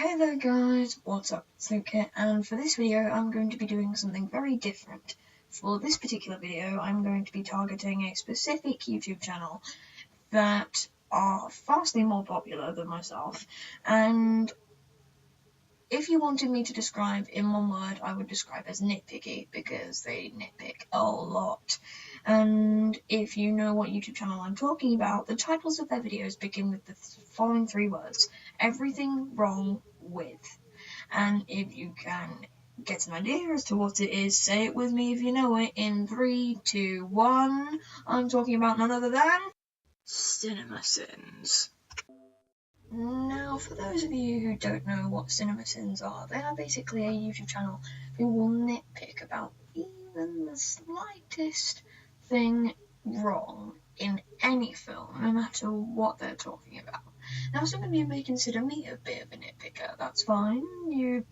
Hey there guys, what's up? It's Luke here, and for this video I'm going to be doing something very different. For this particular video I'm going to be targeting a specific YouTube channel that are vastly more popular than myself, and if you wanted me to describe in one word, I would describe as nitpicky, because they nitpick a lot. And if you know what YouTube channel I'm talking about, the titles of their videos begin with the following three words: everything wrong with. And if you can get an idea as to what it is, say it with me if you know it in 3, 2, 1. I'm talking about none other than CimemaSins. Now, for those of you who don't know what CimemaSins are, they are basically a YouTube channel who will nitpick about even the slightest thing wrong in any film, no matter what they're talking about. Now, some of you may consider me a bit of a nitpicker. That's fine. You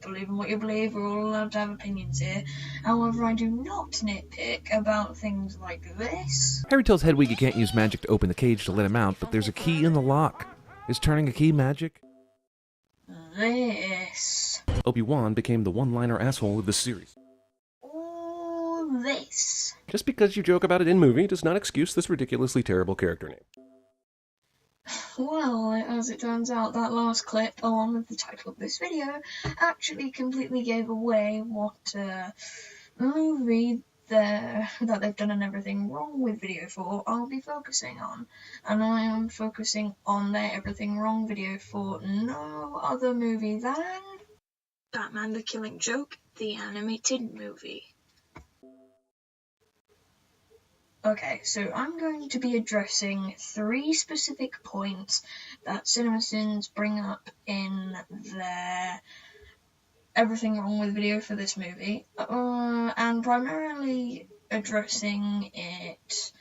believe in what you believe. We're all allowed to have opinions here. However, I do not nitpick about things like this. Harry tells Hedwig he can't use magic to open the cage to let him out, but there's a key in the lock. Is turning a key magic? This. Obi-Wan became the one-liner asshole of the series. All this. Just because you joke about it in movie does not excuse this ridiculously terrible character name. Well, as it turns out, that last clip, along with the title of this video, actually completely gave away what movie that they've done an everything wrong with video for I'll be focusing on. And I am focusing on their everything wrong video for no other movie than Batman the Killing Joke, the animated movie. Okay, so I'm going to be addressing 3 specific points that CinemaSins bring up in their everything wrong with video for this movie, and primarily addressing it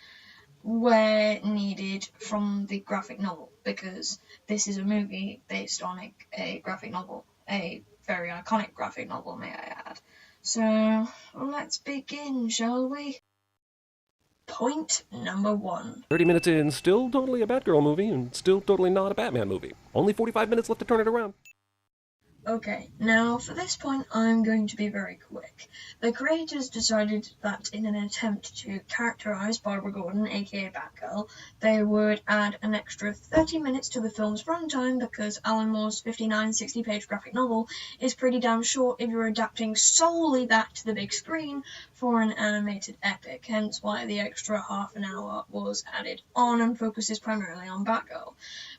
where needed from the graphic novel, because this is a movie based on a graphic novel, a very iconic graphic novel, may I add. So let's begin, shall we? Point number 1. 30 minutes in, still totally a Batgirl movie, and still totally not a Batman movie. Only 45 minutes left to turn it around. Okay, now for this point I'm going to be very quick. The creators decided that in an attempt to characterize Barbara Gordon, aka Batgirl, they would add an extra 30 minutes to the film's runtime, because Alan Moore's 59-60-page graphic novel is pretty damn short if you're adapting solely that to the big screen for an animated epic, hence why the extra half an hour was added on and focuses primarily on Batgirl.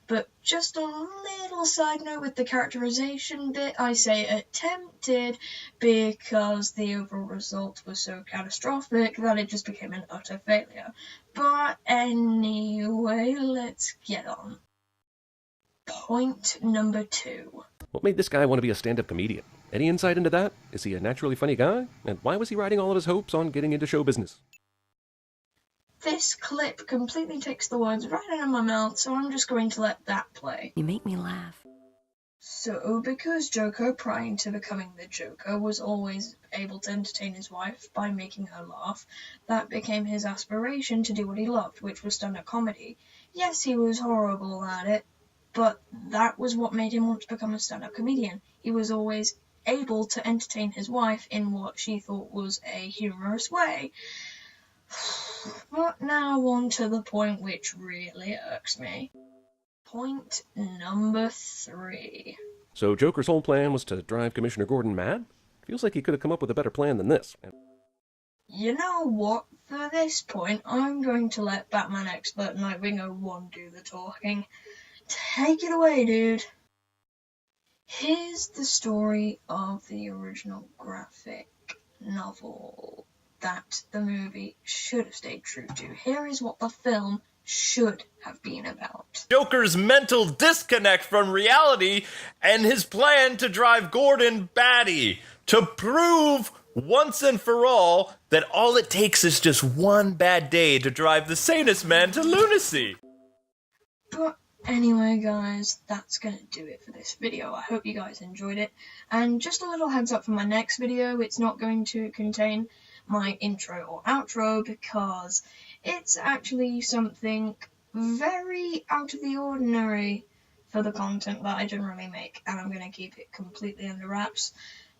But just a little side note with the characterization bit, I say attempted because the overall result was so catastrophic that it just became an utter failure. But anyway, let's get on. Point number 2. What made this guy want to be a stand-up comedian? Any insight into that? Is he a naturally funny guy? And why was he riding all of his hopes on getting into show business? This clip completely takes the words right out of my mouth, so I'm just going to let that play. You make me laugh. So, because Joker, prior to becoming the Joker, was always able to entertain his wife by making her laugh, that became his aspiration to do what he loved, which was stand-up comedy. Yes, he was horrible at it, but that was what made him want to become a stand-up comedian. He was always able to entertain his wife in what she thought was a humorous way. But now on to the point which really irks me. Point number 3. So Joker's whole plan was to drive Commissioner Gordon mad? Feels like he could have come up with a better plan than this. You know what? For this point, I'm going to let Batman expert Nightwing 01 do the talking. Take it away, dude. Here's the story of the original graphic novel that the movie should have stayed true to. Here is what the film should have been about. Joker's mental disconnect from reality and his plan to drive Gordon batty, to prove once and for all that all it takes is just one bad day to drive the sanest man to lunacy. But anyway guys, that's gonna do it for this video. I hope you guys enjoyed it, and just a little heads up for my next video, it's not going to contain my intro or outro, because it's actually something very out of the ordinary for the content that I generally make, and I'm going to keep it completely under wraps,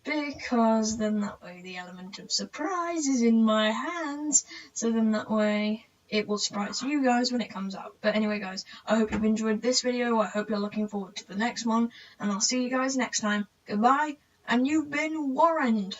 because then that way the element of surprise is in my hands, so then that way it will surprise you guys when it comes out. But anyway, guys, I hope you've enjoyed this video, I hope you're looking forward to the next one, and I'll see you guys next time. Goodbye, and you've been warned!